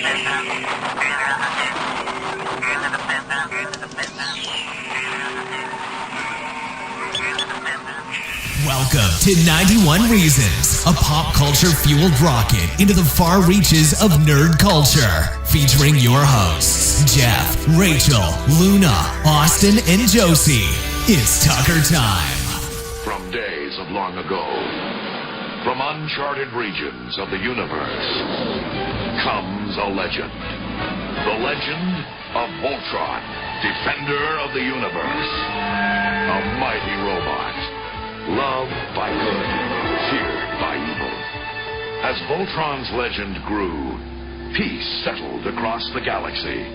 Welcome to 91 Reasons, a pop culture-fueled rocket into the far reaches of nerd culture. Featuring your hosts, Jeff, Rachel, Luna, Austin, and Josie. It's Tucker time. From days of long ago, from uncharted regions of the universe, comes a legend. The legend of Voltron, defender of the universe. A mighty robot, loved by good, feared by evil. As Voltron's legend grew, peace settled across the galaxy.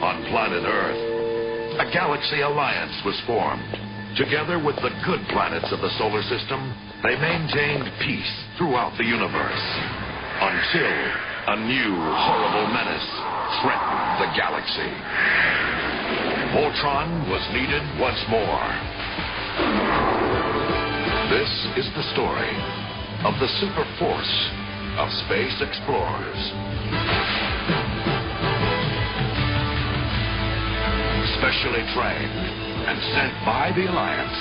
On planet Earth, a galaxy alliance was formed. Together with the good planets of the solar system, they maintained peace throughout the universe. Until a new horrible menace threatened the galaxy. Voltron was needed once more. This is the story of the super force of space explorers. Specially trained and sent by the Alliance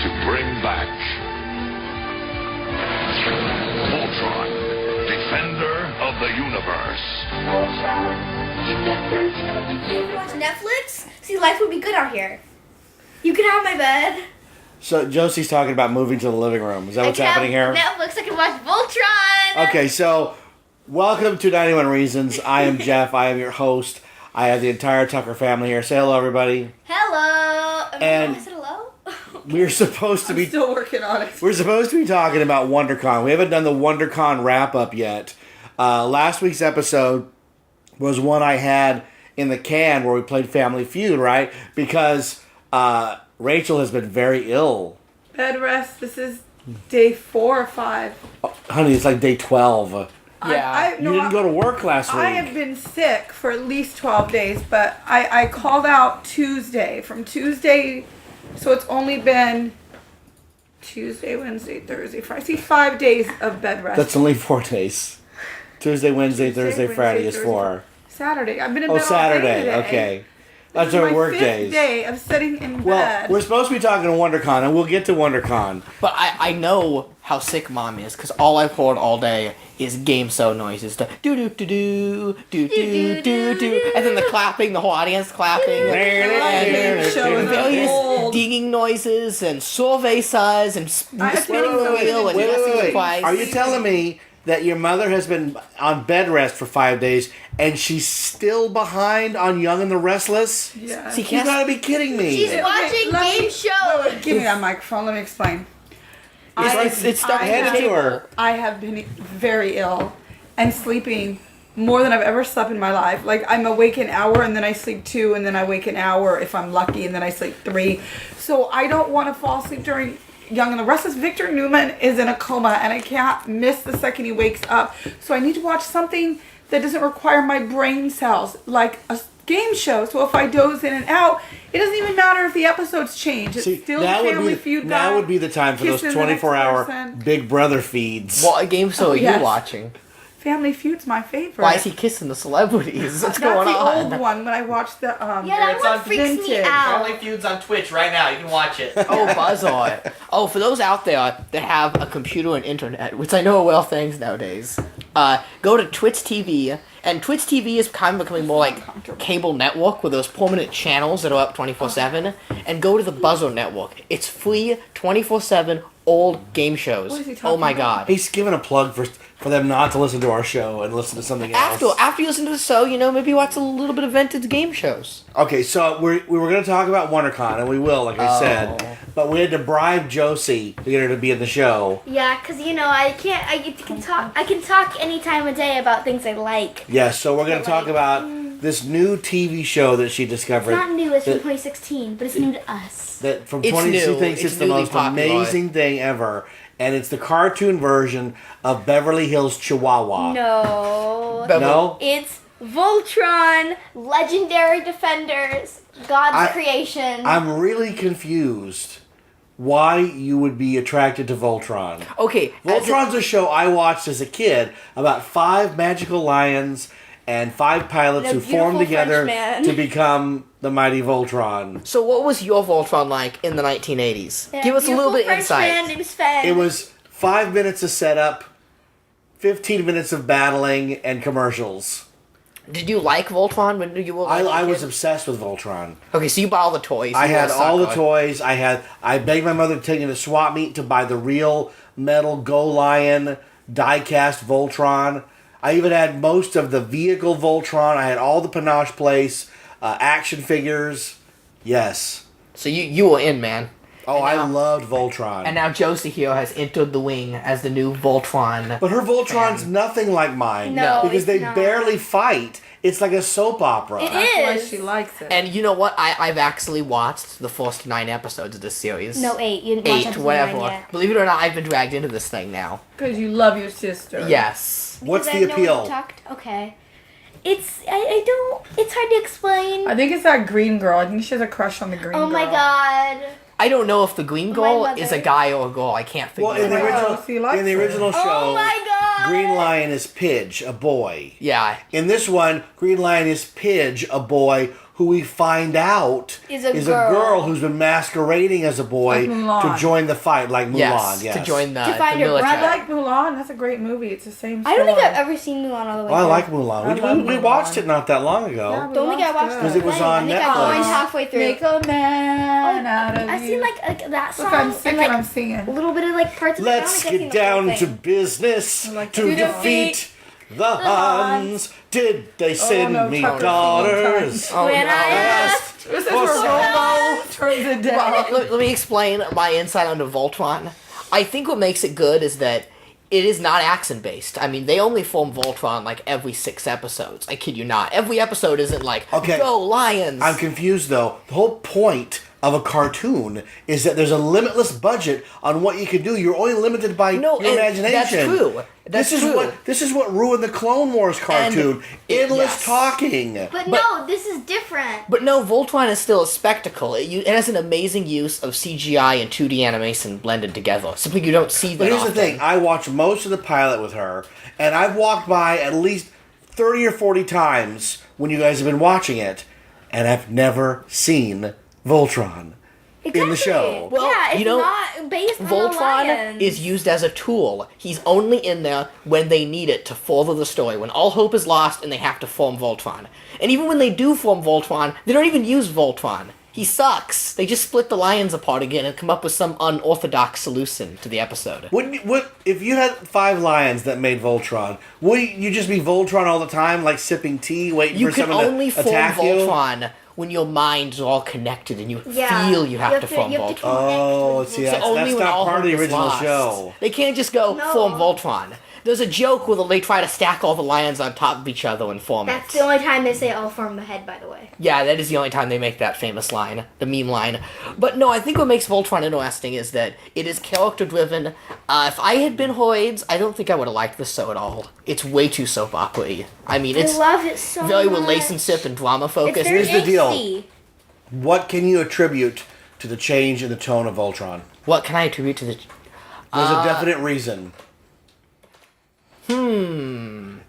to bring back Voltron, defender of the universe. Watch Netflix? See, life would be good out here. You can have my bed. So Josie's talking about moving to the living room. Is that what's happening here? Netflix, I can watch Voltron. Okay, so welcome to 91 Reasons. I am Jeff. I am your host. I have the entire Tucker family here. Say hello, everybody. Hello. And I said hello? we're supposed to be still working on it. We're supposed to be talking about WonderCon. We haven't done the WonderCon wrap-up yet. Last week's episode was one I had in the can where we played Family Feud, right? Because Rachel has been very ill. Bed rest. This is day 4 or 5. Oh, honey, it's like day 12. Yeah. You didn't go to work last week. I have been sick for at least 12 days, but I called out Tuesday. From Tuesday, so it's only been Tuesday, Wednesday, Thursday, Friday. I see 5 days of bed rest. That's only 4 days. Tuesday, Wednesday, Thursday, Friday is 4. Saturday. I've been in bed Saturday. all day today. Okay. This That's is our my work 5th days. day of sitting in bed. Well, we're supposed to be talking to WonderCon, and we'll get to WonderCon. But I know how sick Mom is, because all I've heard all day is game show noises. The do-do-do-do, do-do-do-do, and then the clapping, the whole audience clapping. Game show is various old. dinging noises, and survey size, and spinning the wheel, and guessing the price. Are you telling me that your mother has been on bed rest for 5 days, and she's still behind on Young and the Restless? Yeah. See, You gotta be kidding me. She's watching game show. Give me that microphone. Let me explain. It's stuck I Hand it to her. I have been very ill and sleeping more than I've ever slept in my life. Like, I'm awake an hour and then I sleep 2 and then I wake an hour if I'm lucky and then I sleep 3. So I don't want to fall asleep during Young and the Restless. Victor Newman is in a coma and I can't miss the second he wakes up. So I need to watch something that doesn't require my brain cells, like a game show. So if I doze in and out, it doesn't even matter if the episodes change. It's still Family Feud. Now would be the time for those Kissing the next 24-hour person. Big Brother feeds. What game show are yes. you watching? Family Feud's my favorite. Why is he kissing the celebrities? What's going That's on? the old one when I watched the Yeah, that It's one on freaks me Vintage. out. Family Feud's on Twitch right now. You can watch it. Oh, Buzzard. Oh, for those out there that have a computer and internet, which I know are well things nowadays, go to Twitch TV. And Twitch TV is kind of becoming more like cable network with those permanent channels that are up 24/7. And go to the Buzzer Network. It's free 24/7 old game shows. What is he talking Oh my about? god. He's giving a plug for them not to listen to our show and listen to something else. After you listen to the show, maybe watch a little bit of vintage game shows. Okay, so we were going to talk about WonderCon, and we will, like I said. But we had to bribe Josie to get her to be in the show. Yeah, because, I can talk any time of day about things I like. Yes, so we're going to talk about this new TV show that she discovered. It's not new, it's from 2016, but it's new to us. That from It's 20 new. she thinks It's it's the newly most popular. amazing thing ever. And it's the cartoon version of Beverly Hills Chihuahua. No. No? It's Voltron, Legendary Defenders, God's creation. I'm really confused why you would be attracted to Voltron. Okay. Voltron's a show I watched as a kid about 5 magical lions and 5 pilots And who a formed beautiful together French man. to become the mighty Voltron. So what was your Voltron like in the 1980s? Give us a little bit of French insight. Man named Sven. It was 5 minutes of setup, 15 minutes of battling, and commercials. Did you like Voltron when you were like a I was kid? obsessed with Voltron. Okay, so you bought all the toys. I You were had a all the sucker. toys. I begged my mother to take me to swap meet to buy the real metal Go Lion die-cast Voltron. I even had most of the vehicle Voltron. I had all the Panache Place action figures. Yes. So you were in, man. Oh, And I now- loved Voltron. And now Josie here has entered the wing as the new Voltron. But her Voltron's nothing like mine. No, because it's they not. barely fight. It's like a soap opera. It That's why is. she likes it. And you know what? I've actually watched the first 9 episodes of this series. No, 8. You didn't watch 8, episode whatever. 9 yet. Believe it or not, I've been dragged into this thing now. Because you love your sister. Yes. What's Because the I know when appeal? you talked- Okay. I don't. It's hard to explain. I think it's that green girl. I think she has a crush on the green girl. Oh my god. I don't know if the green My girl mother. is a guy or a girl. I can't figure Well, in the it out. original, Oh, so you like in the her. original show, Oh my god. Green Lion is Pidge, a boy. Yeah. In this one, Green Lion is Pidge, a boy who we find out Is a girl. who's been masquerading as a boy Like Mulan. to join the fight, like Mulan. Yes, Yes, to join the, To find the her military. I like Mulan. That's a great movie. It's the same I don't think story. I've ever seen Mulan all the way. Oh, I through. like Mulan. I We, love we Mulan. watched it not that long ago. Yeah, Don't think I Mulan's watched good. it. 'Cause it was on I think I Netflix. joined halfway through. Make a man out of I've you. seen like that song Look, I'm sick and and like I'm singing. a little bit of like parts of Let's the song. get down to business like to to defeat the Huns. Did they send no, me Tucker, daughters? Oh, When no. I asked. This is For where some- Robo turns it down. Let me explain my insight onto Voltron. I think what makes it good is that it is not accent based. I mean, they only form Voltron like every 6 episodes. I kid you not. Every episode isn't like, Okay. go Lions. I'm confused though. The whole point of a cartoon is that there's a limitless budget on what you can do. You're only limited by No, your and imagination. that's true. That's this is true. this is what ruined the Clone Wars cartoon. Endless yes. talking. But no, this is different. But no, Voltron is still a spectacle. It has an amazing use of CGI and 2D animation blended together. Something you don't see that But here's often. the thing. I watched most of the pilot with her, and I've walked by at least 30 or 40 times when you guys have been watching it, and I've never seen Voltron in the show. Well, yeah, it's you know, not based on the Voltron lions. is used as a tool. He's only in there when they need it to further the story, when all hope is lost and they have to form Voltron. And even when they do form Voltron, they don't even use Voltron. He sucks. They just split the lions apart again and come up with some unorthodox solution to the episode. Would if you had 5 lions that made Voltron? Would you just be Voltron all the time, like sipping tea, waiting You for can someone only to form attack you? Voltron when your minds are all connected and you Yeah. feel you have to to- form you have to Voltron. Oh, connect with see, Voltron. that's, Only that's when not all part of the hope is original lost. show. They can't just go No. form Voltron. There's a joke where they try to stack all the lions on top of each other and form That's it. the only time they say "I'll form the head." By the way. Yeah, that is the only time they make that famous line, the meme line. But no, I think what makes Voltron interesting is that it is character driven. If I had been Hoyds, I don't think I would have liked this show at all. It's way too soap opera-y. I mean, it's I love it so very much. relationship and drama It's focused. very Here's the deal. angsty. What can you attribute to the change in the tone of Voltron? What can I attribute to the... There's a definite reason.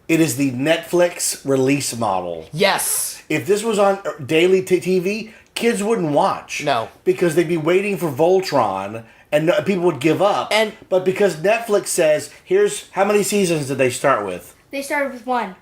It is the Netflix release model. Yes! If this was on daily TV, kids wouldn't watch. No. Because they'd be waiting for Voltron, and people would give up. But because Netflix says, here's how many seasons did they start with? They started with one.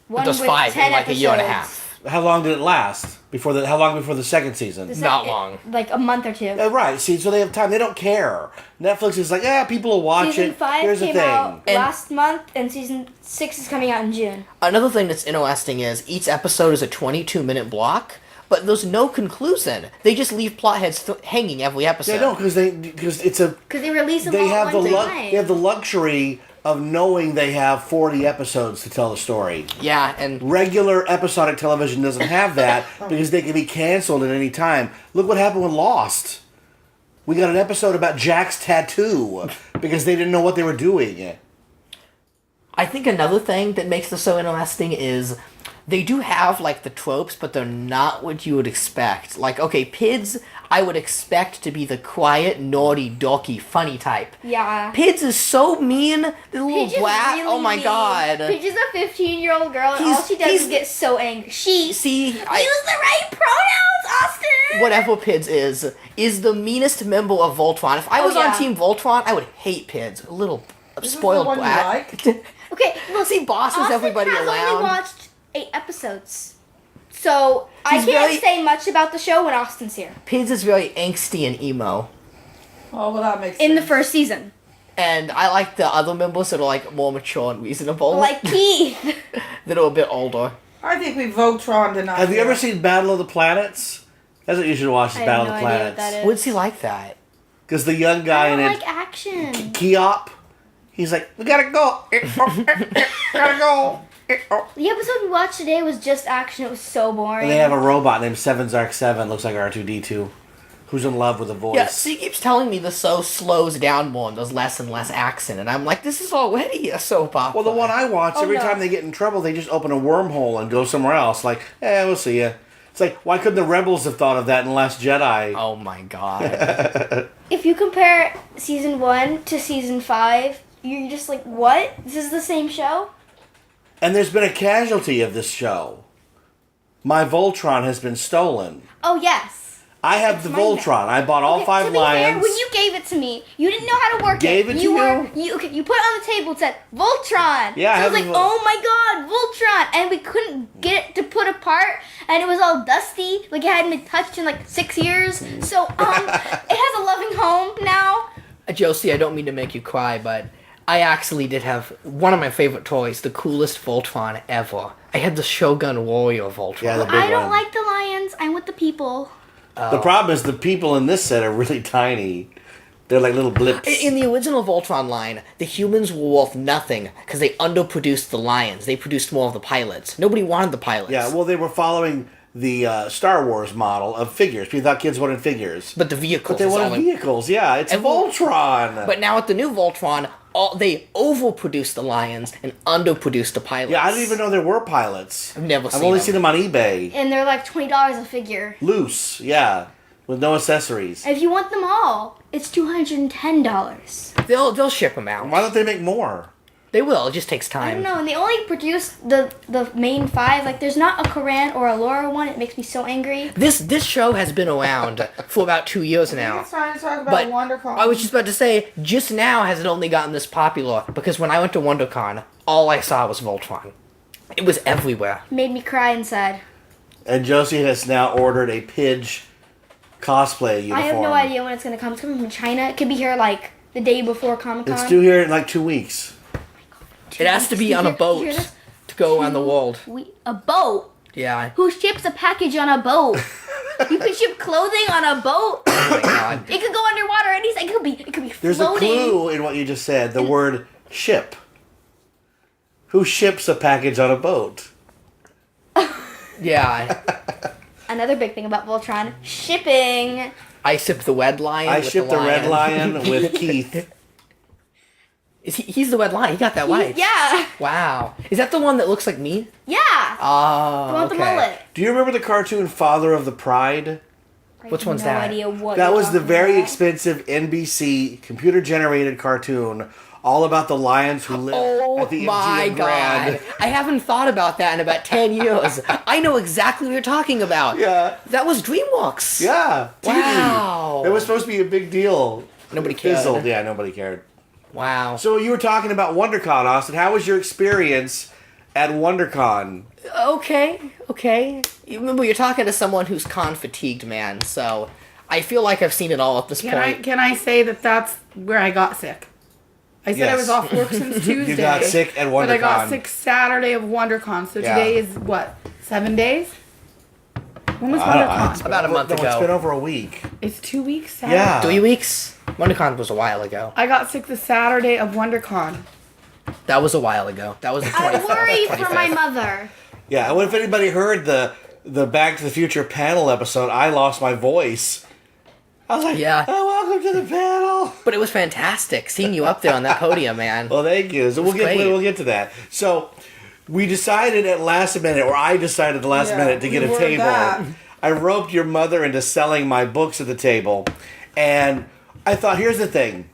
One Just with 5 10 in like a year and a episodes. half. How long did it last? How long before the second season? The Not second- long. Like a month or two. Right, see, so they have time. They don't care. Netflix is like, yeah, people will watch Season it. 5 Here's the came thing. out And- last month, and season 6 is coming out in June. Another thing that's interesting is each episode is a 22-minute block, but there's no conclusion. They just leave plot heads hanging every episode. Yeah, no, because it's a Because they release them they all have at the one lu- time. they have the luxury of knowing they have 40 episodes to tell the story. Yeah, and Regular episodic television doesn't have that because they can be canceled at any time. Look what happened with Lost. We got an episode about Jack's tattoo because they didn't know what they were doing. I think another thing that makes this so interesting is they do have, like, the tropes, but they're not what you would expect. Like, okay, Pids, I would expect to be the quiet, naughty, dorky, funny type. Yeah. Pids is so mean. The little Paige is brat. really Oh my mean. god. Paige is a 15-year-old girl, and all she does is get so angry. See, Use the right pronouns, Austin! whatever Pids is the meanest member of Voltron. If I was yeah. on Team Voltron, I would hate Pids. A little This is spoiled the one you brat. like? Okay, well, He bosses Austin everybody has around. only watched 8 episodes. So, I He's can't very- say much about the show when Austin's here. Pids is very angsty and emo. Oh, well, that makes sense. In the first season. And I like the other members that are like more mature and reasonable. Like Keith. that are a bit older. I think we Voltron tonight. Have you ever seen Battle of the Planets? That's what you should watch, is I have Battle no of the idea what Planets. that is. What's he like that? Because the young guy I in don't it, like action. Keop, he's like, we gotta go. Gotta go. The episode we watched today was just action. It was so boring. And they have a robot named 7-Zark-7, looks like R2-D2, who's in love with a voice. Yeah, she keeps telling me the show slows down more and does less and less accent, and I'm like, this is already a soap opera. Well, the one I watch, Oh, every no. time they get in trouble, they just open a wormhole and go somewhere else. Like, we'll see ya. It's like, why couldn't the rebels have thought of that in Last Jedi? Oh my god. If you compare season 1 to season 5, you're just like, what? This is the same show? And there's been a casualty of this show. My Voltron has been stolen. Oh, yes. I have the mine Voltron. I bought all Okay, 5 to be lions. fair, when you gave it to me, you didn't know how to work Gave it to you. you? Okay, you put it on the table and said, Voltron. Yeah, I so I have was a like, Vol- oh my god, Voltron. And we couldn't get it to put apart. And it was all dusty. Like, it hadn't been touched in like 6 years. So, it has a loving home now. Josie, I don't mean to make you cry, but I actually did have one of my favorite toys, the coolest Voltron ever. I had the Shogun Warrior Voltron. Yeah, the big I don't one. like the lions. I'm with the people. The problem is the people in this set are really tiny. They're like little blips. In the original Voltron line, the humans were worth nothing because they underproduced the lions. They produced more of the pilots. Nobody wanted the pilots. Yeah, well, they were following the Star Wars model of figures. People thought kids wanted figures. But the vehicles. But they is all wanted in- vehicles, yeah. It's Voltron. But now with the new Voltron, they overproduced the lions and underproduced the pilots. yeah, I didn't even know there were pilots. I've never I've seen only them. seen them on eBay. And they're like $20 a figure. Loose, yeah. With no accessories. If you want them all, it's $210. They'll ship them out. Why don't they make more? They will. It just takes I time. don't know, and they only produce the main 5. Like, there's not a Koran or a Laura one. It makes me so angry. This show has been around for about 2 years now. It's time to talk about But WonderCon. I was just about to say, just now has it only gotten this popular because when I went to WonderCon, all I saw was Voltron. It was everywhere. Made me cry inside. And Josie has now ordered a Pidge cosplay uniform. I have no idea when it's gonna come. It's coming from China. It could be here like the day before Comic-Con. It's due here in like 2 weeks. It has to be on a boat to go around the world. A boat? Yeah. Who ships a package on a boat? You can ship clothing on a boat. Oh my god. It could go underwater. It could be There's floating. a clue in what you just said. The word ship. Who ships a package on a boat? Yeah. Another big thing about Voltron: shipping. I shipped the red lion. I with shipped the red lion with Keith. He's the red lion. He got that right. Yeah, Wow. Is that the one that looks like me? yeah. Oh, The one with okay. the mullet. Do you remember the cartoon Father of the Pride? Which I have one's no that? idea what That you're was the talking very about. expensive NBC computer-generated cartoon, all about the lions who live Oh at the my MGM Grand. god. I haven't thought about that in about 10 years. I know exactly what you're talking about. Yeah, That was DreamWorks. yeah. TV. Wow. It was supposed to be a big deal. Nobody It cared. fizzled. Yeah, nobody cared. Wow. So you were talking about WonderCon, Austin. How was your experience at WonderCon? Okay. You remember, you're talking to someone who's con fatigued, man, so I feel like I've seen it all at this point. Can I say that that's where I got sick? I said I Yes. was off work since Tuesday. You got sick at But I got WonderCon. sick Saturday of WonderCon. So Yeah. today is what? 7 days? When was I don't know. WonderCon? About a month It's ago. been over a week. It's 2 weeks. Saturday. Yeah. 3 weeks? WonderCon was a while ago. I got sick the Saturday of WonderCon. That was a while ago. That was the 24th. I worry for 25th. my mother. Yeah. What if anybody heard the Back to the Future panel episode? I lost my voice. I was like, Yeah. Oh, welcome to the panel. But it was fantastic seeing you up there on that podium, man. Well, thank you. So great. we'll get to that. So we decided at last minute, or I decided at the last Yeah, minute to we get a were table. that. I roped your mother into selling my books at the table. And I thought, here's the thing.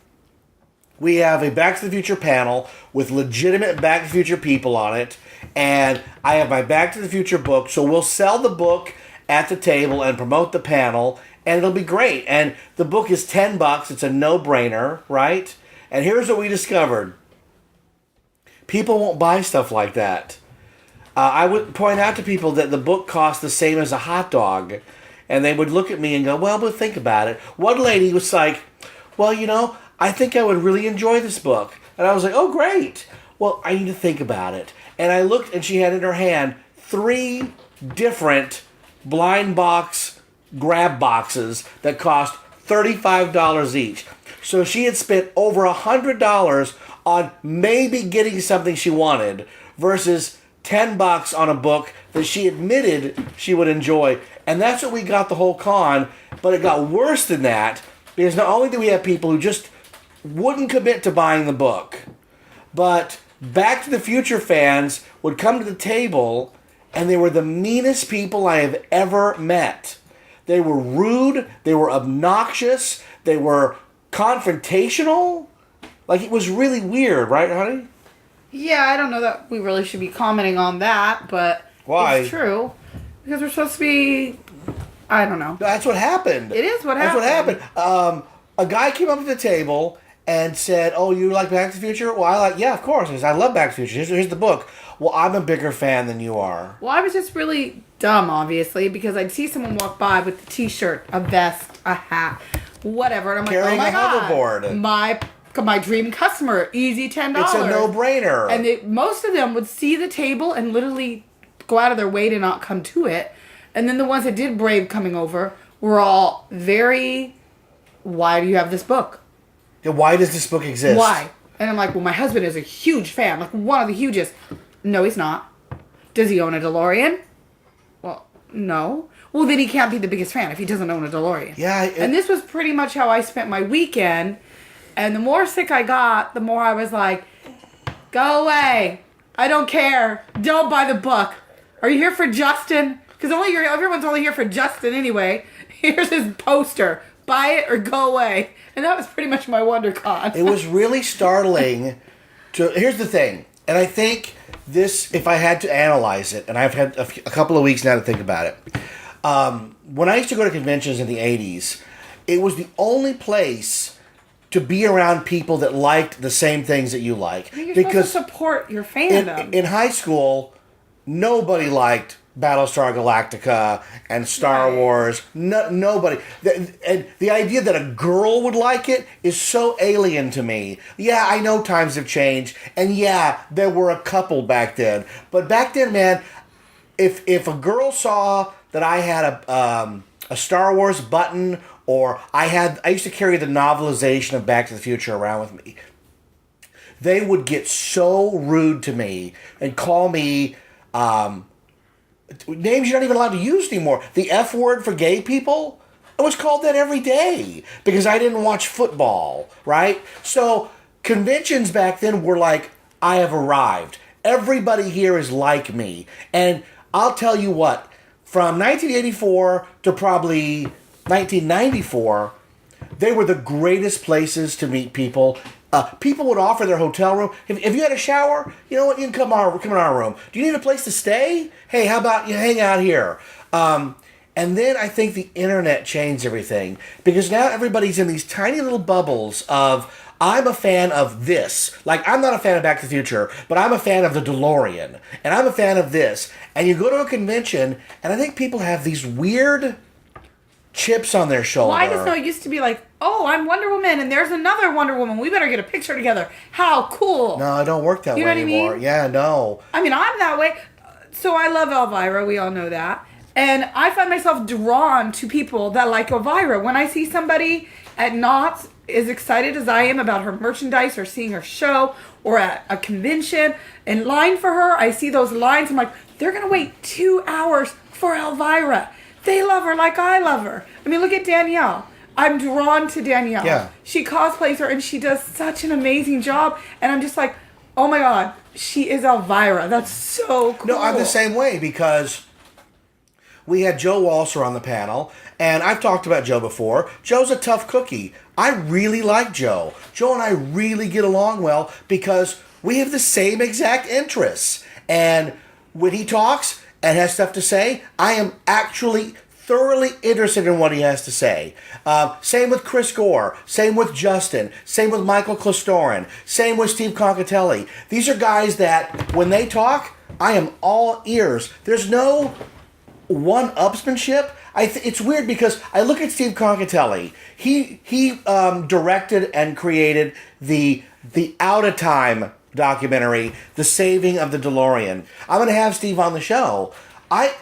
We have a Back to the Future panel with legitimate Back to the Future people on it. And I have my Back to the Future book. So we'll sell the book at the table and promote the panel. And it'll be great. And the book is $10. It's a no-brainer, right? And here's what we discovered. People won't buy stuff like that. I would point out to people that the book costs the same as a hot dog. And they would look at me and go, well, but think about it. One lady was like, well, you know, I think I would really enjoy this book. And I was like, oh, great. Well, I need to think about it. And I looked, and she had in her hand 3 different blind box grab boxes that cost $35 each. So she had spent over $100 on maybe getting something she wanted versus $10 on a book that she admitted she would enjoy. And that's what we got the whole con. But it got worse than that, because not only do we have people who just wouldn't commit to buying the book, but Back to the Future fans would come to the table, and they were the meanest people I have ever met. They were rude, they were obnoxious, they were confrontational. Like, it was really weird, right, honey? Yeah, I don't know that we really should be commenting on that, but Why? It's true. Because we're supposed to be, I don't know. That's what happened. It is what That's happened. what happened. A guy came up to the table and said, oh, you like Back to the Future? Well, yeah, of course. I love Back to the Future. Here's the book. Well, I'm a bigger fan than you are. Well, I was just really dumb, obviously, because I'd see someone walk by with a t-shirt, a vest, a hat, whatever, and I'm Carrying like, oh my a hoverboard. God, my dream customer, easy $10. It's a no-brainer. And most of them would see the table and literally go out of their way to not come to it. And then the ones that did brave coming over were all very, why do you have this book? Yeah, why does this book exist? Why? And I'm like, well, my husband is a huge fan, like one of the hugest. No, he's not. Does he own a DeLorean? Well, no. Well, then he can't be the biggest fan if he doesn't own a DeLorean. Yeah. And this was pretty much how I spent my weekend. And the more sick I got, the more I was like, go away. I don't care. Don't buy the book. Are you here for Justin? Because everyone's only here for Justin anyway. Here's his poster. Buy it or go away. And that was pretty much my WonderCon. It was really startling. Here's the thing. And I think this, if I had to analyze it, and I've had a couple of weeks now to think about it. When I used to go to conventions in the 80s, it was the only place to be around people that liked the same things that you like. You're supposed to support your fandom. In high school, nobody liked Battlestar Galactica and Star Wars. Nobody. And the idea that a girl would like it is so alien to me. Yeah, I know times have changed, and yeah, there were a couple back then. But back then, man, if a girl saw that I had a Star Wars button, or I used to carry the novelization of Back to the Future around with me, they would get so rude to me and call me names you're not even allowed to use anymore. The F word for gay people, I was called that every day because I didn't watch football, right? So conventions back then were like, I have arrived. Everybody here is like me. And I'll tell you what, from 1984 to probably 1994, they were the greatest places to meet people. People would offer their hotel room. If you had a shower, you know what? You can come in our room. Do you need a place to stay? Hey, how about you hang out here? And then I think the internet changed everything. Because now everybody's in these tiny little bubbles of, I'm a fan of this. Like, I'm not a fan of Back to the Future, but I'm a fan of the DeLorean. And I'm a fan of this. And you go to a convention, and I think people have these weird chips on their shoulder. Well, I just know it used to be like, oh, I'm Wonder Woman, and there's another Wonder Woman. We better get a picture together. How cool. No, it don't work that way anymore. I mean? Yeah, no. I mean, I'm that way. So I love Elvira. We all know that. And I find myself drawn to people that like Elvira. When I see somebody at Knott's as excited as I am about her merchandise or seeing her show or at a convention in line for her, I see those lines. I'm like, they're going to wait 2 hours for Elvira. They love her like I love her. I mean, look at Danielle. I'm drawn to Danielle. Yeah. She cosplays her, and she does such an amazing job. And I'm just like, oh my God, she is Elvira. That's so cool. No, I'm the same way because we had Joe Walser on the panel, and I've talked about Joe before. Joe's a tough cookie. I really like Joe. Joe and I really get along well because we have the same exact interests. And when he talks and has stuff to say, I am actually thoroughly interested in what he has to say. Same with Chris Gore. Same with Justin. Same with Michael Klostorin. Same with Steve Concatelli. These are guys that, when they talk, I am all ears. There's no one-upsmanship. It's weird because I look at Steve Concatelli. He directed and created the Out of Time documentary, The Saving of the DeLorean. I'm going to have Steve on the show. I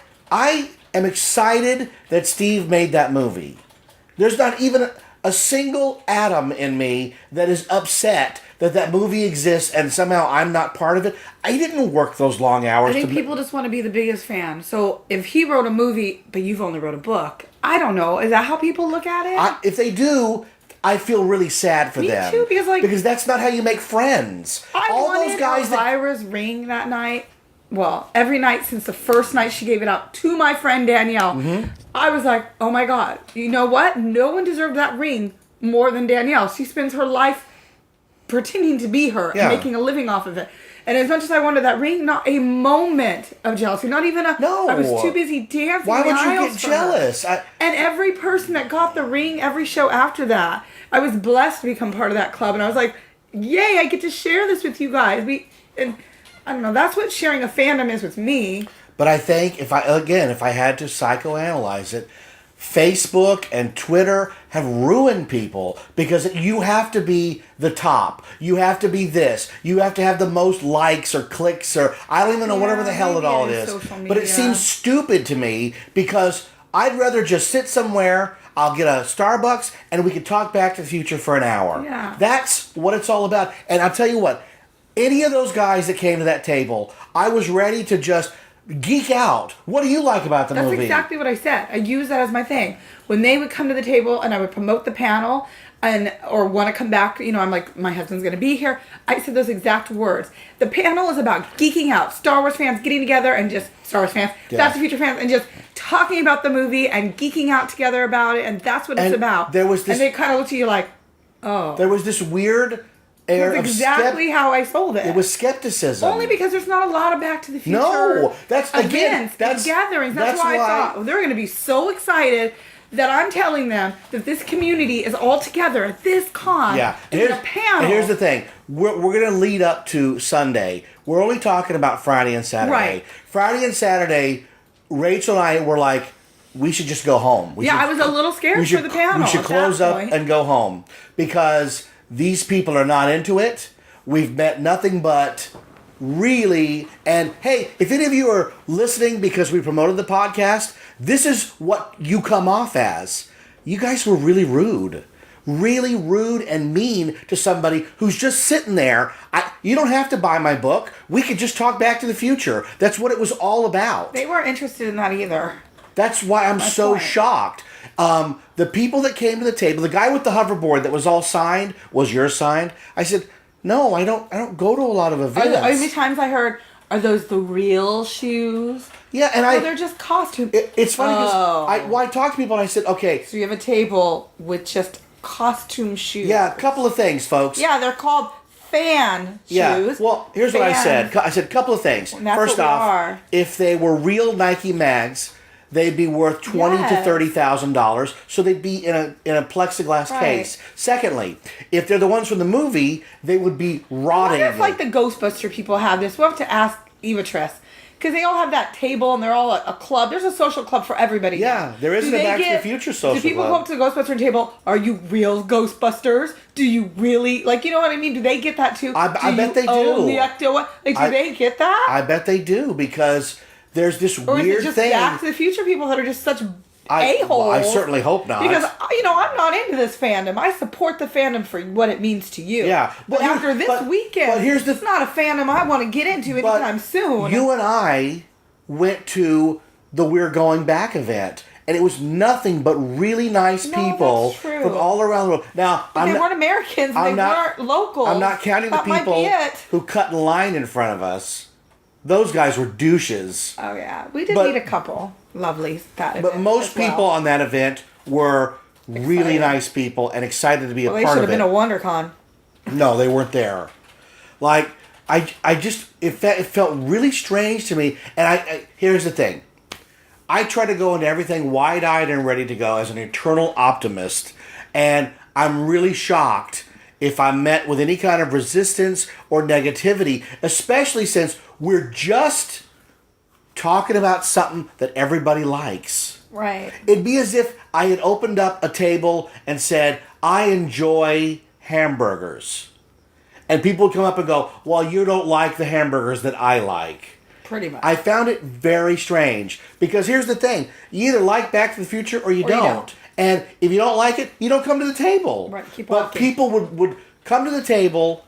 am excited that Steve made that movie. There's not even a single atom in me that is upset that movie exists and somehow I'm not part of it. I didn't work those long hours. I think people just want to be the biggest fan. So if he wrote a movie, but you've only wrote a book, I don't know. Is that how people look at it? If they do, I feel really sad for them. Me too, because that's not how you make friends. I All wanted those guys Elvira's ring that night. Well, every night since the first night she gave it out to my friend Danielle. Mm-hmm. I was like, oh my God, you know what? No one deserved that ring more than Danielle. She spends her life pretending to be her and making a living off of it. And as much as I wanted that ring, not a moment of jealousy. Not even a... No. I was too busy dancing. Why would you get jealous? And every person that got the ring, every show after that, I was blessed to become part of that club. And I was like, yay, I get to share this with you guys. And I don't know, that's what sharing a fandom is with me. But I think if I had to psychoanalyze it, Facebook and Twitter have ruined people because you have to be the top. You have to be this. You have to have the most likes or clicks or I don't even know whatever the hell it all is. But it seems stupid to me because I'd rather just sit somewhere, I'll get a Starbucks, and we can talk back to the future for an hour. Yeah. That's what it's all about. And I'll tell you what, any of those guys that came to that table, I was ready to just geek out. What do you like about the movie? That's exactly what I said. I use that as my thing. When they would come to the table and I would promote the panel or want to come back, I'm like, my husband's going to be here. I said those exact words. The panel is about geeking out. Star Wars fans getting together and just, Star Wars fans, Back to the Future fans, and just talking about the movie and geeking out together about it. And that's what it's about. There was this, and they kind of looked at you like, oh. There was this weird air That's exactly how I sold it. It was skepticism. Only because there's not a lot of Back to the Future. No, that's events and gatherings. That's why I thought they're going to be so excited that I'm telling them that this community is all together at this con. Yeah, in a panel. And here's the thing: we're going to lead up to Sunday. We're only talking about Friday and Saturday. Right. Friday and Saturday, Rachel and I were like, we should just go home. I was a little scared for the panel. We should close up and go home because these people are not into it. We've met nothing but really... And hey, if any of you are listening because we promoted the podcast, this is what you come off as. You guys were really rude. Really rude and mean to somebody who's just sitting there. You don't have to buy my book. We could just talk Back to the Future. That's what it was all about. They weren't interested in that either. That's why I'm so shocked. The people that came to the table, the guy with the hoverboard that was all signed, was yours signed? I said, no, I don't go to a lot of events. How many times I heard, are those the real shoes? Yeah, and they're just costumes. It's funny because I talked to people and I said, okay. So you have a table with just costume shoes. Yeah, a couple of things, folks. Yeah, they're called fan shoes. Yeah, well, here's what I said. I said a couple of things. First off, if they were real Nike mags, they'd be worth $20,000 to $30,000, so they'd be in a plexiglass case. Secondly, if they're the ones from the movie, they would be rotting. I wonder if the Ghostbuster people have this. We'll have to ask Eva Tress. Because they all have that table and they're all a club. There's a social club for everybody. Yeah, there isn't a Back to the Future social club. Do people go up to the Ghostbuster table, are you real Ghostbusters? Do you really, you know what I mean? Do they get that too? I bet they do. The Ecto? Do they get that? I bet they do because there's this weird thing. Or is it just Back to the Future people that are just such a-holes? I certainly hope not. Because, I'm not into this fandom. I support the fandom for what it means to you. Yeah. But after this weekend, it's not a fandom I want to get into anytime soon. You and I went to the We're Going Back event. And it was nothing but really nice people from all around the world. Now, they weren't Americans. They weren't local. I'm not counting the people who cut in line in front of us. those guys were douches. Oh yeah, we did But- meet a couple lovelies that But event most as well. people on that event were really Excited. nice people and excited to be Well, a they part should of have it. been a WonderCon. No, they weren't there. Like, I just, it felt really strange to me. And here's the thing. I try to go into everything wide-eyed and ready to go as an eternal optimist. And I'm really shocked if I'm met with any kind of resistance or negativity, especially since we're just talking about something that everybody likes. Right. It'd be as if I had opened up a table and said, I enjoy hamburgers. And people would come up and go, well, you don't like the hamburgers that I like. Pretty much. I found it very strange. Because here's the thing. You either like Back to the Future or you don't. And if you don't like it, you don't come to the table. Right, keep but walking. people would come to the table,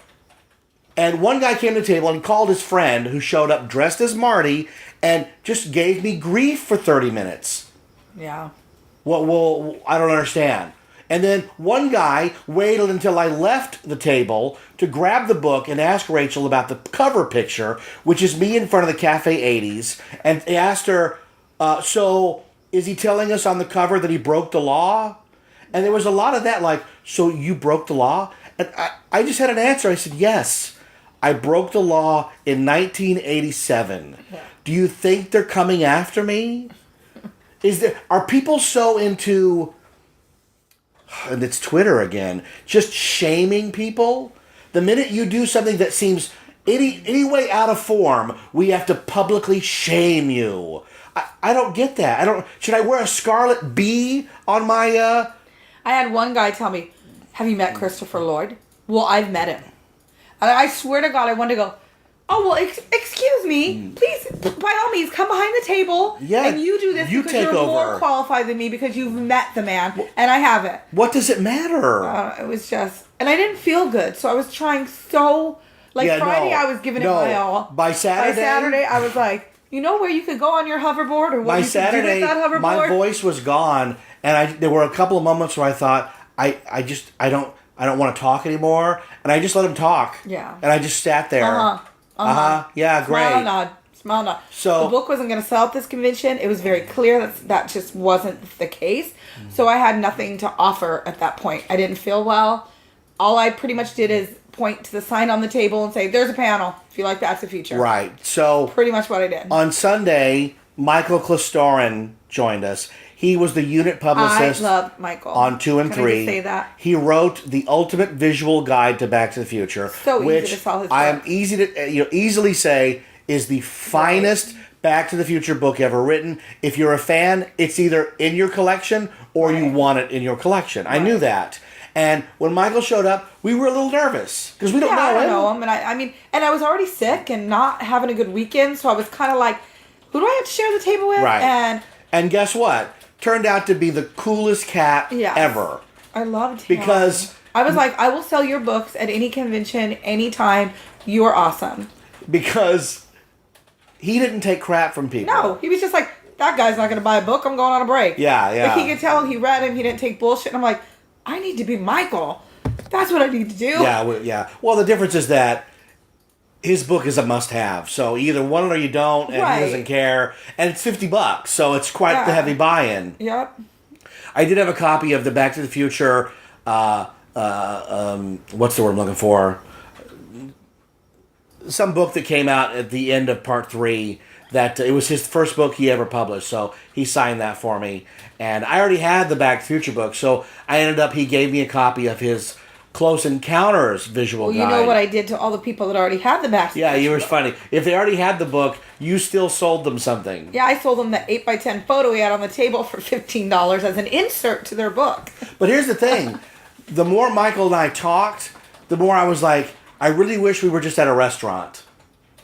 and one guy came to the table and called his friend who showed up dressed as Marty and just gave me grief for 30 minutes. Yeah. Well, I don't understand. And then one guy waited until I left the table to grab the book and ask Rachel about the cover picture, which is me in front of the Cafe 80s, and asked her, so is he telling us on the cover that he broke the law? And there was a lot of that, like, so you broke the law? And I just had an answer. I said, yes, I broke the law in 1987. Do you think they're coming after me? Are people so into, and it's Twitter again, just shaming people? The minute you do something that seems any way out of form, we have to publicly shame you. I don't get that. Should I wear a scarlet bee on my, I had one guy tell me, have you met Christopher Lloyd? Well, I've met him. And I swear to God, I wanted to go, oh, well, excuse me. Please, by all means, come behind the table. Yeah, and you do this you because take you're more over. qualified than me because you've met the man. And I haven't. What does it matter? It was just, and I didn't feel good. So I was trying so, like Yeah, Friday, no, I was giving no. it my all. By Saturday, I was like, you know where you could go on your hoverboard or what by you could do Saturday, with that hoverboard? my voice was gone, and there were a couple of moments where I thought, I don't want to talk anymore, and I just let him talk. Yeah. And I just sat there. Yeah, great. Smile nod. So the book wasn't going to sell at this convention. It was very clear that just wasn't the case. So I had nothing to offer at that point. I didn't feel well. All I pretty much did is point to the sign on the table and say, there's a panel if you like Back to the Future. Right. So Pretty much what I did. on Sunday, Michael Klostorin joined us. He was the unit publicist I love Michael. on 2 and Can 3. I just say that? He wrote the ultimate visual guide to Back to the Future, So easy which to sell his I am book. easily say is the finest Back to the Future book ever written. If you're a fan, it's either in your collection or you want it in your collection. I knew that. And when Michael showed up, we were a little nervous because we don't know I him. don't know him. And I mean, and I was already sick and not having a good weekend. So I was kind of like, who do I have to share the table with? Right. And guess what? Turned out to be the coolest cat ever. I loved him. Because I was like, I will sell your books at any convention, anytime. You're awesome. Because he didn't take crap from people. No, he was just like, that guy's not going to buy a book. I'm going on a break. Yeah. Like he could tell he read him. He didn't take bullshit. And I'm like, I need to be Michael. That's what I need to do. Yeah. Well, the difference is that his book is a must-have. So you either want it or you don't, and Right. he doesn't care. And it's $50, so it's quite the heavy buy-in. Yep. I did have a copy of the Back to the Future. What's the word I'm looking for? Some book that came out at the end of Part 3. That it was his first book he ever published, so he signed that for me. And I already had the Back to the Future book, so he gave me a copy of his Close Encounters visual guide. Well, you know what I did to all the people that already had the back. Yeah, you were funny. If they already had the book, you still sold them something. Yeah, I sold them the 8x10 photo we had on the table for $15 as an insert to their book. But here's the thing. The more Michael and I talked, the more I was like, I really wish we were just at a restaurant.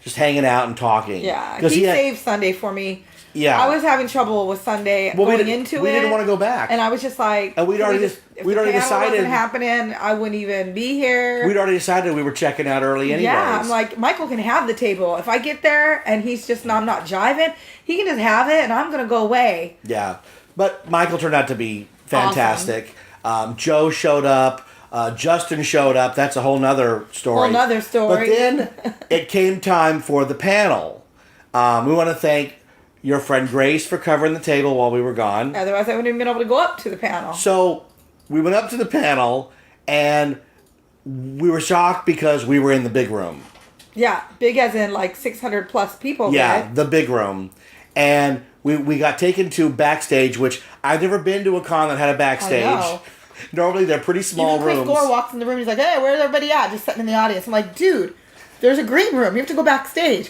Just hanging out and talking. Yeah, 'Cause he had- saved Sunday for me. Yeah. I was having trouble with Sunday Well, we going didn't- into it. we didn't want to go back. And I was just like... And we'd can we already if we'd the already panel decided- wasn't happening, I wouldn't even be here. We'd already decided we were checking out early anyways. Yeah, I'm like, Michael can have the table. If I get there and he's just, I'm not jiving, he can just have it and I'm going to go away. Yeah. But Michael turned out to be fantastic. Joe showed up. Justin showed up. That's a whole nother story. Whole nother story. But then it came time for the panel. We want to thank your friend Grace for covering the table while we were gone. Otherwise, I wouldn't have been able to go up to the panel. So we went up to the panel, and we were shocked because we were in the big room. Yeah, big as in like 600 plus people. Yeah, right? the big room. And we got taken to backstage, which I've never been to a con that had a backstage. I know. Normally, they're pretty small Even Chris rooms. Gore walks in the room. He's like, "Hey, where's everybody at?" Just sitting in the audience. I'm like, "Dude, there's a green room. You have to go backstage."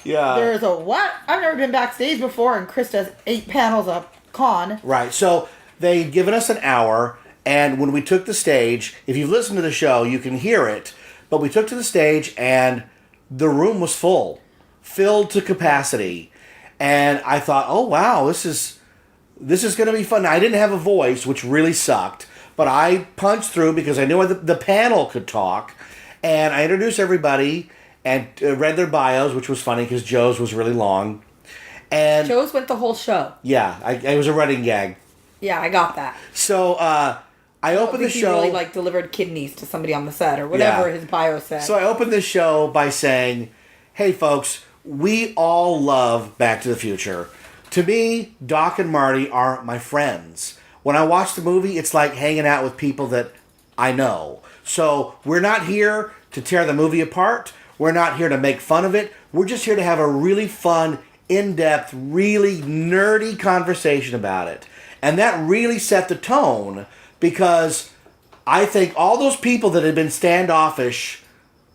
Yeah. There's a what? I've never been backstage before, and Chris does 8 panels a con. Right. So they'd given us an hour, and when we took the stage, if you've listened to the show, you can hear it. But we took to the stage, and the room was filled to capacity. And I thought, oh wow, this is going to be fun. Now, I didn't have a voice, which really sucked, but I punched through because I knew the panel could talk, and I introduced everybody and read their bios, which was funny because Joe's was really long. And Joe's went the whole show. yeah, it was a running gag. Yeah, I got that. So I opened the He show. really like delivered kidneys to somebody on the set or whatever Yeah. his bio said. So I opened the show by saying, hey folks, we all love Back to the Future. To me, Doc and Marty are my friends. When I watch the movie, it's like hanging out with people that I know. So we're not here to tear the movie apart. We're not here to make fun of it. We're just here to have a really fun, in-depth, really nerdy conversation about it. And that really set the tone because I think all those people that had been standoffish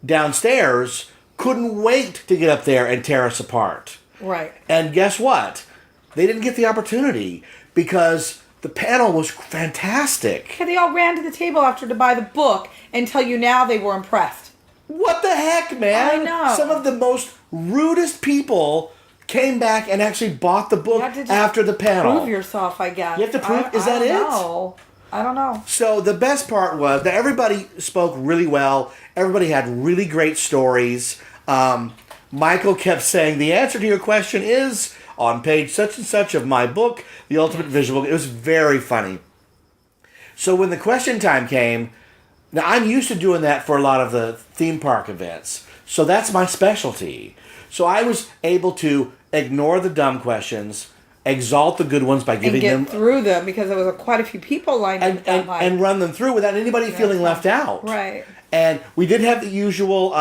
downstairs couldn't wait to get up there and tear us apart. Right. And guess what? They didn't get the opportunity because the panel was fantastic. Okay, they all ran to the table after to buy the book and tell you now they were impressed. What the heck, man? I know. Some of the most rudest people came back and actually bought the book You have to just after the panel. Prove yourself, I guess. You have to prove- is that it? No. I don't know. So the best part was that everybody spoke really well. Everybody had really great stories. Michael kept saying, the answer to your question is on page such and such of my book, The Ultimate Visual. It was very funny. So when the question time came, now I'm used to doing that for a lot of the theme park events. So that's my specialty. So I was able to ignore the dumb questions, exalt the good ones by And giving get them through them because there was quite a few people lined up that line. and run them through without anybody feeling left out. Right. And we did have the usual.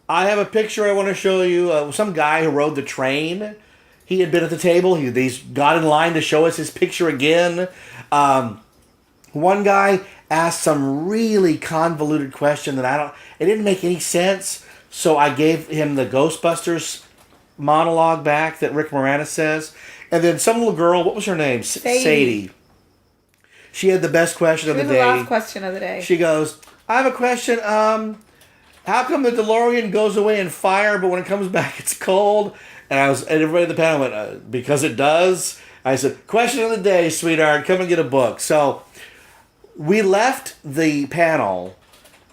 I have a picture I want to show you. Some guy who rode the train. He had been at the table. He's got in line to show us his picture again. One guy asked some really convoluted question that it didn't make any sense. So I gave him the Ghostbusters monologue back that Rick Moranis says. And then some little girl, what was her name? Sadie. She had the best question of the day. The last question of the day. She goes, I have a question. How come the DeLorean goes away in fire, but when it comes back, it's cold? And everybody at the panel went, because it does. I said, question of the day, sweetheart. Come and get a book. So we left the panel.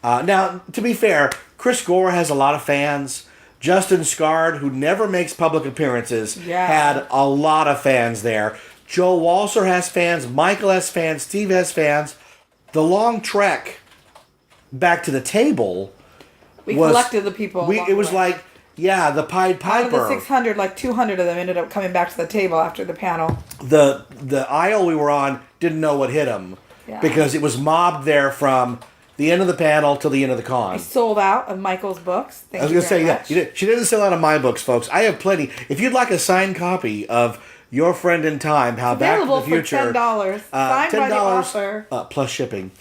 Now, to be fair, Chris Gore has a lot of fans. Justin Scard, who never makes public appearances, had a lot of fans there. Joe Walser has fans. Michael has fans. Steve has fans. The long trek back to the table. We collected the people. It was like, the Pied Piper. Out of the 600, like 200 of them ended up coming back to the table after the panel. The aisle we were on didn't know what hit them because it was mobbed there from the end of the panel till the end of the con. I sold out of Michael's books. I was going to say, she didn't sell out of my books, folks. I have plenty. If you'd like a signed copy of Your Friend in Time, How Back to the Future. Available for $10. Signed by the author. Plus shipping.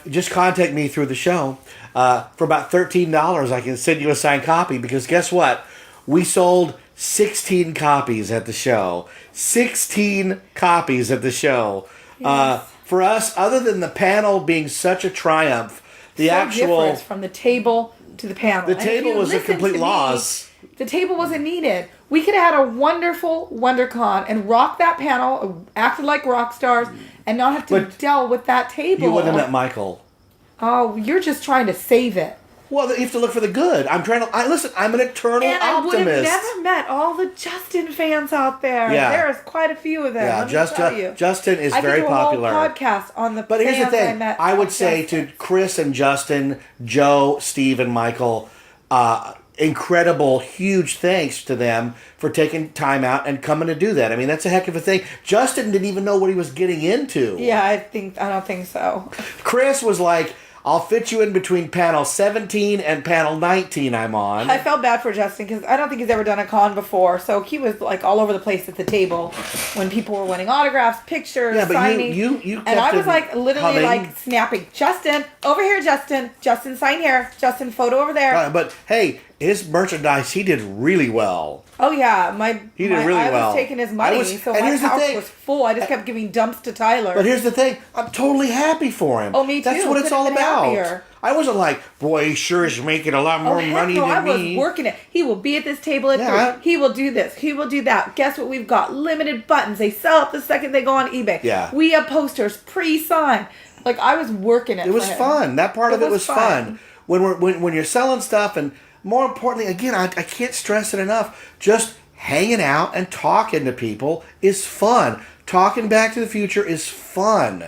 Just contact me through the show. For about $13, I can send you a signed copy because guess what? We sold 16 copies at the show. 16 copies at the show. Yes. For us, other than the panel being such a triumph, the actual... from the table to the panel. The table was a complete loss. The table wasn't needed. We could have had a wonderful WonderCon and rocked that panel, acted like rock stars, and not have to deal with that table. You wouldn't have met Michael. Oh, you're just trying to save it. Well, you have to look for the good. I'm trying to... listen, I'm an eternal optimist. I would have never met all the Justin fans out there. Yeah. There's quite a few of them. Yeah, Justin is very popular. I could do a whole podcast on the But here's the thing. I met I would say Justin. to Chris and Justin, Joe, Steve, and Michael, incredible, huge thanks to them for taking time out and coming to do that. I mean, that's a heck of a thing. Justin didn't even know what he was getting into. Yeah, I don't think so. Chris was like, I'll fit you in between panel 17 and panel 19 I'm on. I felt bad for Justin because I don't think he's ever done a con before. So he was like all over the place at the table when people were winning autographs, pictures, Yeah, but signing. you and I kept was him like literally humming. like snapping. Justin, over here, Justin. Justin, sign here. Justin, photo over there. But hey, his merchandise, he did really well. Oh yeah, He did really I well. was taking his money, so and my here's the house thing. was full. I just kept giving dumps to Tyler. But here's the thing, I'm totally happy for him. Oh, me too. That's what it's Couldn't all have been about. happier. I wasn't like, boy, he sure is making a lot more heck money no, than I was me. working it. He will be at this table at Yeah. 3. He will do this. He will do that. Guess what we've got? Limited buttons. They sell out the second they go on eBay. Yeah. We have posters pre-signed. Like I was working it. It was for him. fun. That part of it was fun. fun. When you're selling stuff, and more importantly, again, I can't stress it enough. Just hanging out and talking to people is fun. Talking Back to the Future is fun.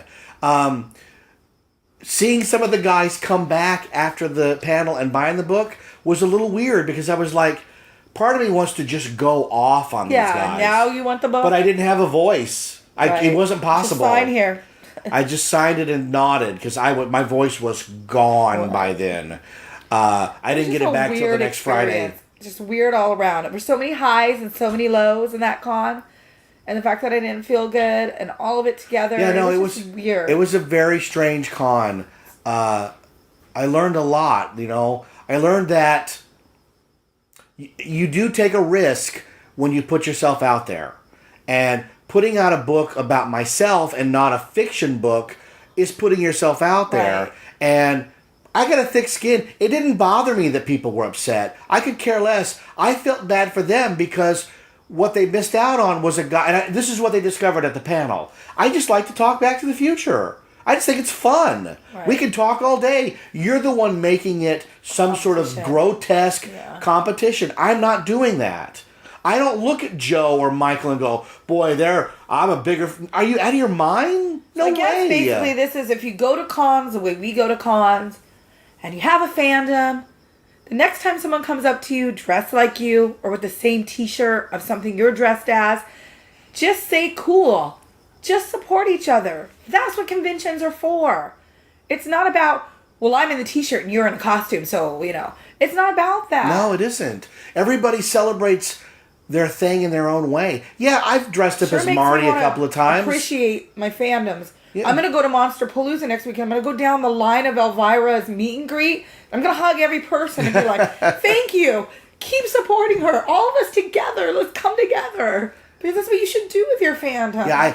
Seeing some of the guys come back after the panel and buying the book was a little weird because I was like, part of me wants to just go off on these guys. Yeah. Now you want the book, But I didn't have a voice. Right. It wasn't possible. Just sign here. I just signed it and nodded because my voice was gone by then. I didn't get it back till the next Friday. Just weird all around. There were so many highs and so many lows in that con, and the fact that I didn't feel good and all of it together. Yeah, no, it was just weird. It was a very strange con. I learned a lot. I learned that you do take a risk when you put yourself out there, and putting out a book about myself and not a fiction book is putting yourself out there. Right. And I got a thick skin. It didn't bother me that people were upset. I could care less. I felt bad for them because what they missed out on was a guy, and this is what they discovered at the panel. I just like to talk Back to the Future. I just think it's fun. Right. We can talk all day. You're the one making it some sort of grotesque competition. I'm not doing that. I don't look at Joe or Michael and go, boy, I'm a bigger... Are you out of your mind? No I guess way. basically this is if you go to cons the way we go to cons, and you have a fandom, the next time someone comes up to you dressed like you or with the same t-shirt of something you're dressed as, just say cool. Just support each other. That's what conventions are for. It's not about, well, I'm in the t-shirt and you're in a costume, so, it's not about that. No, it isn't. Everybody celebrates their thing in their own way. Yeah, I've dressed up Sure as makes Marty me a wanna couple of times. Appreciate my fandoms. Yeah. I'm gonna go to Monster Palooza next week. I'm gonna go down the line of Elvira's meet and greet. I'm gonna hug every person and be like, "Thank you. Keep supporting her. All of us together. Let's come together." Because that's what you should do with your fandom. Yeah,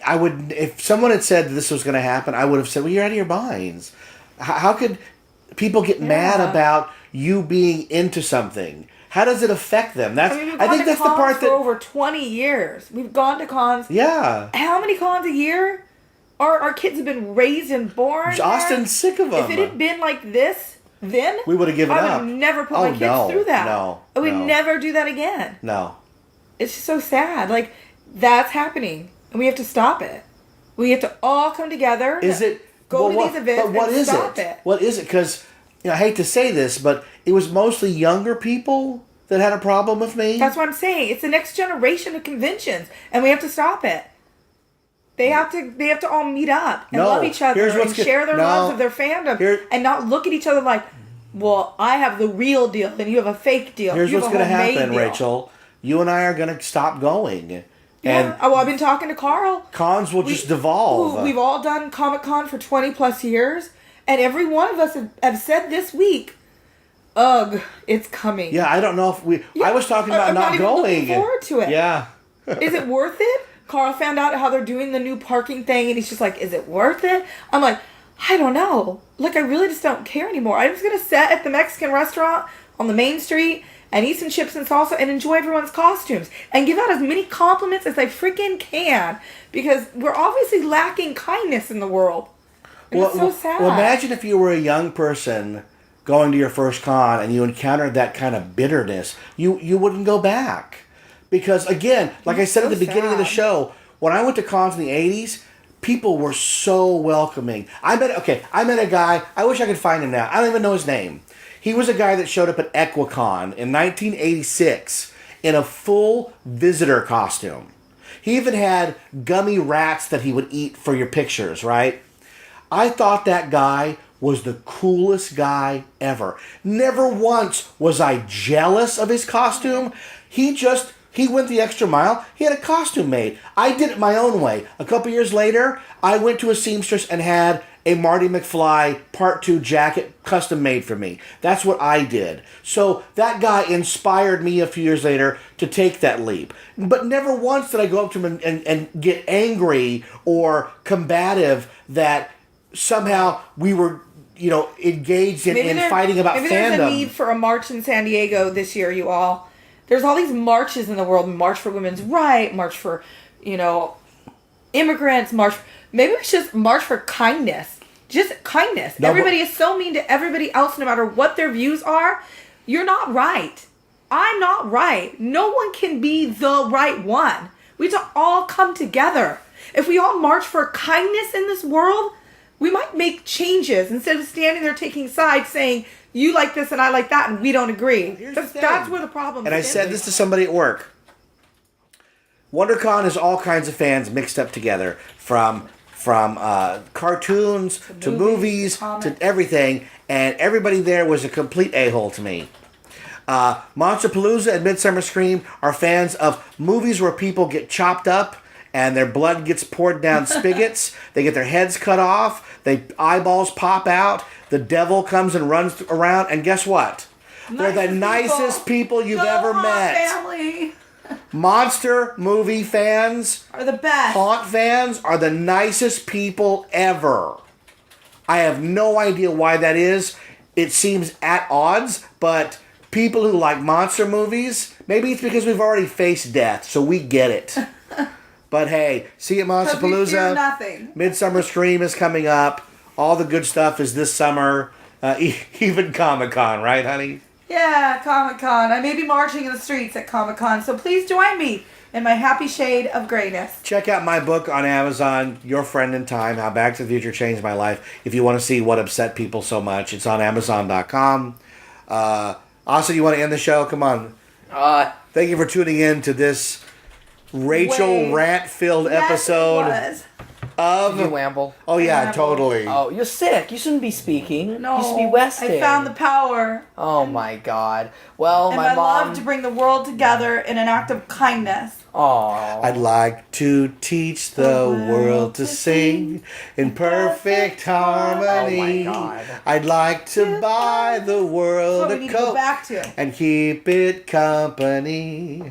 I would... If someone had said this was going to happen, I would have said, well, you're out of your minds. How could people get mad about you being into something? How does it affect them? We've I gone think to that's the cons part for that... over 20 years. We've gone to cons. Yeah. How many cons a year? Our kids have been raised and born. Austin's sick of them. If it had been like this, then We would have given I up. would never put Oh, my kids no, through that. no, I would no. never do that again. No. It's just so sad. Like, that's happening. And we have to stop it. We have to all come together. Is it... Go well, to what- these events but what and is stop it? it. What is it? Because, I hate to say this, but it was mostly younger people that had a problem with me. That's what I'm saying. It's the next generation of conventions. And we have to stop it. They have to all meet up and No, love each other here's what's and good- share their no. loves of their fandom and not look at each other like, well, I have the real deal and you have a fake deal. Here's You what's have a going to homemade happen, deal. Rachel. You and I are going to stop going. Yeah. And Oh, well, I've been talking to Carl. cons will just devolve. We've all done Comic-Con for 20 plus years. And every one of us have said this week, ugh, it's coming. Yeah, I don't know if we... Yeah, I was talking about I'm not not even going. looking forward to it. Yeah. Is it worth it? Carl found out how they're doing the new parking thing, and he's just like, is it worth it? I'm like, I don't know. Like, I really just don't care anymore. I'm just going to sit at the Mexican restaurant on the main street and eat some chips and salsa and enjoy everyone's costumes and give out as many compliments as I freaking can because we're obviously lacking kindness in the world. And it's so sad. Well, imagine if you were a young person going to your first con and you encountered that kind of bitterness. You wouldn't go back. Because, again, like I said at the beginning of the show, when I went to cons in the 80s, people were so welcoming. I met a guy, I wish I could find him now. I don't even know his name. He was a guy that showed up at Equicon in 1986 in a full visitor costume. He even had gummy rats that he would eat for your pictures, right? I thought that guy was the coolest guy ever. Never once was I jealous of his costume. He went the extra mile. He had a costume made. I did it my own way. A couple years later, I went to a seamstress and had a Marty McFly Part 2 jacket custom made for me. That's what I did. So that guy inspired me a few years later to take that leap. But never once did I go up to him and get angry or combative that somehow we were, engaged in fighting about maybe fandom. Maybe there's a need for a march in San Diego this year, you all. There's all these marches in the world. March for women's rights, march for, immigrants, march. Maybe we should just march for kindness. Just kindness. No, everybody is so mean to everybody else, no matter what their views are. You're not right. I'm not right. No one can be the right one. We have to all come together. If we all march for kindness in this world, we might make changes instead of standing there taking sides saying, you like this and I like that and we don't agree. That's where the problem is. And I said this to somebody at work. WonderCon is all kinds of fans mixed up together, from cartoons to movies to everything, and everybody there was a complete a-hole to me. Monsterpalooza and Midsummer Scream are fans of movies where people get chopped up and their blood gets poured down spigots. They get their heads cut off. Their eyeballs pop out. The devil comes and runs around. And guess what? They're the nicest people you've ever met. Family Monster movie fans are the best. Haunt fans are the nicest people ever. I have no idea why that is. It seems at odds, but people who like monster movies, maybe it's because we've already faced death, so we get it. But hey, see you at Monsterpalooza. Nothing. Midsummer Scream is coming up. All the good stuff is this summer. Even Comic-Con, right, honey? Yeah, Comic-Con. I may be marching in the streets at Comic-Con, so please join me in my happy shade of grayness. Check out my book on Amazon, Your Friend in Time, How Back to the Future Changed My Life. If you want to see what upset people so much, it's on Amazon.com. Austin, you want to end the show? Come on. Thank you for tuning in to this Rachel rant-filled episode of... You wamble. Oh, yeah, totally. Oh, you're sick. You shouldn't be speaking. No, you should be resting. I found the power. Oh, my God. Well, and my mom... love to bring the world together in an act of kindness. Aww. I'd like to teach the world to sing in perfect harmony. Oh, my God. I'd like to buy the world That's what we a need to go Coke back to. and keep it company.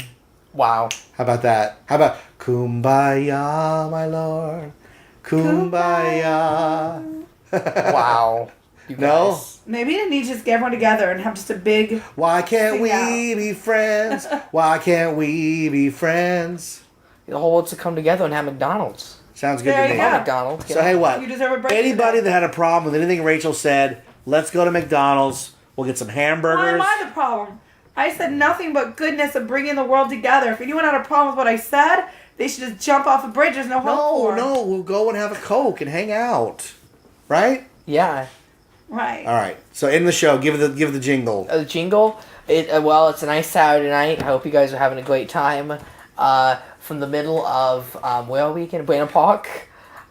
Wow. How about that? How about Kumbaya, my lord? Kumbaya. Wow. You No? guys. Maybe we need to just get everyone together and have just a big... Why can't Sing we out. be friends? Why can't we be friends? The whole world to come together and have McDonald's. Sounds good There to you me. go. McDonald's. So hey, what? You deserve a break Anybody today. that had a problem with anything Rachel said, let's go to McDonald's. We'll get some Why hamburgers. am I the problem? I said nothing but goodness of bringing the world together. If anyone had a problem with what I said, they should just jump off a bridge. There's no hope for 'em. No, we'll go and have a Coke and hang out. Right? Yeah. Right. All right. So in the show, give the jingle. The jingle. Well, it's a nice Saturday night. I hope you guys are having a great time. From the middle of where are we in Buena Park?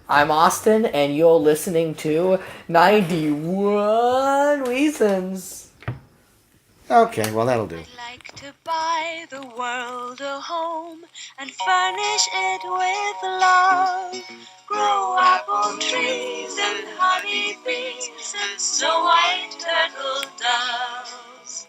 I'm Austin, and you're listening to 91 Reasons. Okay, well that'll do. I'd like to buy the world a home and furnish it with love. Grow apple trees and honey bees and snow white turtle doves.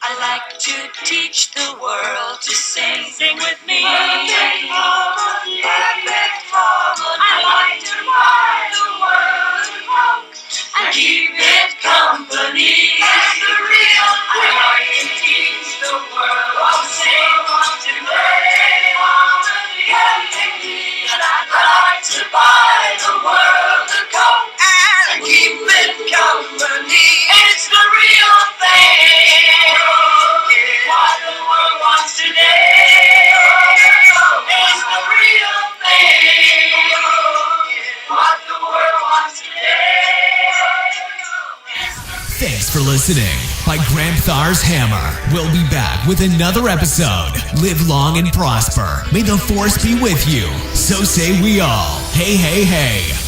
I like to teach the world to sing. Sing with me. Perfect harmony. Perfect harmony. I like to buy the world a Coke and keep it company. That's the real thing. I like to teach the world to sing. Today harmony. Perfectly. And I'd like to buy the world a Coke and keep it company. It's the real thing. What the world wants today is the real thing. What the world wants today. Thanks for listening. by Gramthar's hammer. We'll be back with another episode. Live long and prosper. May the force be with you. So say we all. Hey, hey, hey.